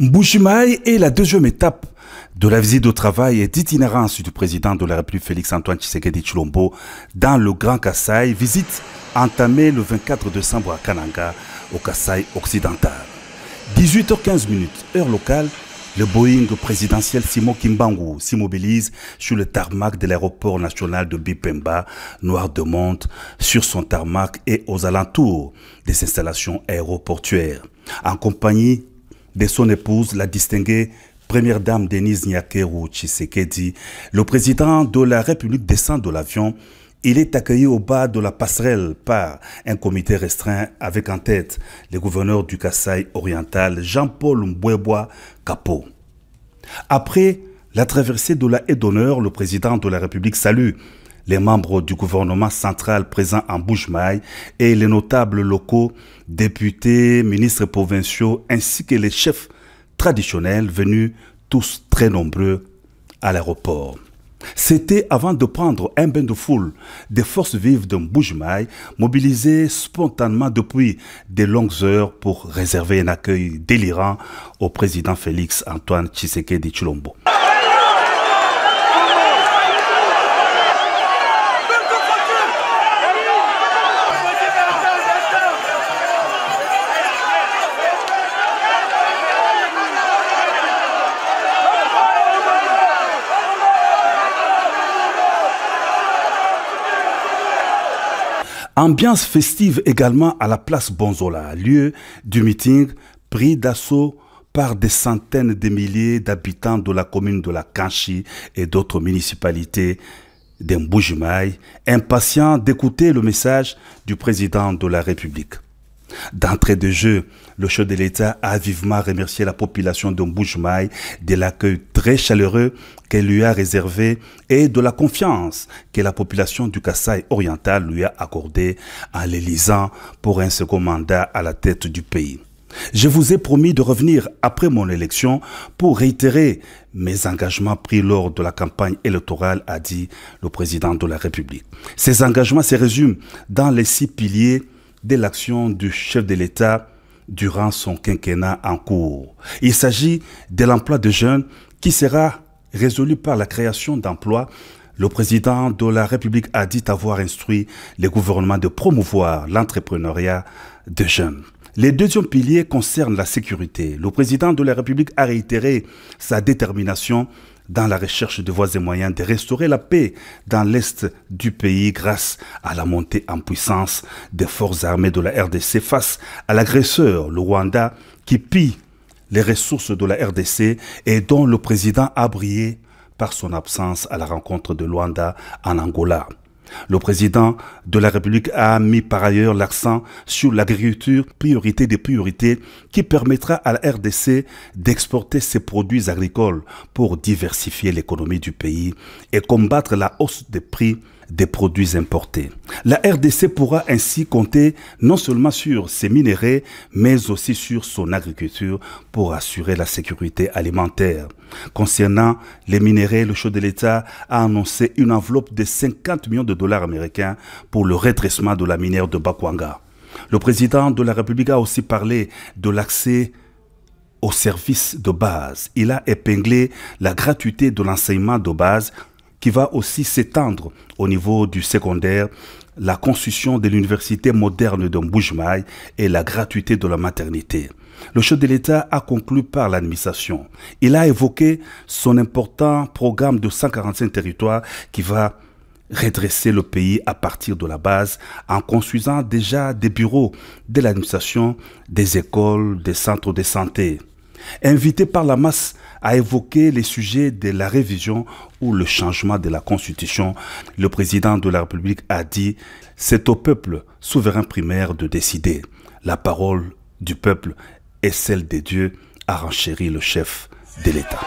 Mbuji-Mayi est la deuxième étape de la visite de travail et d'itinérance du président de la République Félix-Antoine Tshisekedi Tshilombo dans le Grand Kasaï, visite entamée le 24 décembre à Kananga, au Kasaï occidental. 18h15, heure locale, le Boeing présidentiel Simon Kimbangu s'immobilise sur le tarmac de l'aéroport national de Bipemba, noir de monde, sur son tarmac et aux alentours des installations aéroportuaires. En compagnie de son épouse, la distinguée première dame Denise Nyakeru Tshisekedi, le président de la République descend de l'avion. Il est accueilli au bas de la passerelle par un comité restreint avec en tête le gouverneur du Kasaï oriental, Jean-Paul Mbwebwa Kapo. Après la traversée de la haie d'honneur, le président de la République salue les membres du gouvernement central présents en Mbuji-Mayi et les notables locaux, députés, ministres provinciaux ainsi que les chefs traditionnels venus tous très nombreux à l'aéroport. C'était avant de prendre un bain de foule des forces vives de Mbuji-Mayi, mobilisées spontanément depuis de longues heures pour réserver un accueil délirant au président Félix-Antoine Tshisekedi Tshilombo. Ambiance festive également à la place Bonzola, lieu du meeting pris d'assaut par des centaines de milliers d'habitants de la commune de la Kanchi et d'autres municipalités de Mbuji-Mayi, impatients d'écouter le message du président de la République. D'entrée de jeu, le chef de l'État a vivement remercié la population de Mbuji-Mayi de l'accueil très chaleureux qu'elle lui a réservé et de la confiance que la population du Kasaï oriental lui a accordée en l'élisant pour un second mandat à la tête du pays. Je vous ai promis de revenir après mon élection pour réitérer mes engagements pris lors de la campagne électorale, a dit le président de la République. Ces engagements se résument dans les 6 piliers de l'action du chef de l'État durant son quinquennat en cours. Il s'agit de l'emploi de jeunes qui sera résolu par la création d'emplois. Le président de la République a dit avoir instruit le gouvernement de promouvoir l'entrepreneuriat de jeunes. Les deuxième piliers concernent la sécurité. Le président de la République a réitéré sa détermination dans la recherche de voies et moyens de restaurer la paix dans l'est du pays grâce à la montée en puissance des forces armées de la RDC face à l'agresseur, le Rwanda, qui pille les ressources de la RDC et dont le président a brillé par son absence à la rencontre de Luanda en Angola. Le président de la République a mis par ailleurs l'accent sur l'agriculture, priorité des priorités, qui permettra à la RDC d'exporter ses produits agricoles pour diversifier l'économie du pays et combattre la hausse des prix des produits importés. La RDC pourra ainsi compter non seulement sur ses minéraux, mais aussi sur son agriculture pour assurer la sécurité alimentaire. Concernant les minéraux, le chef de l'État a annoncé une enveloppe de 50 millions de dollars américains pour le redressement de la minière de Bakwanga. Le président de la République a aussi parlé de l'accès aux services de base. Il a épinglé la gratuité de l'enseignement de base qui va aussi s'étendre au niveau du secondaire, la construction de l'université moderne de Mbuji-Mayi et la gratuité de la maternité. Le chef de l'État a conclu par l'administration. Il a évoqué son important programme de 145 territoires qui va redresser le pays à partir de la base en construisant déjà des bureaux de l'administration, des écoles, des centres de santé. Invité par la masse à évoquer les sujets de la révision ou le changement de la Constitution, le président de la République a dit « C'est au peuple souverain primaire de décider. La parole du peuple est celle de Dieu », a renchéri le chef de l'État.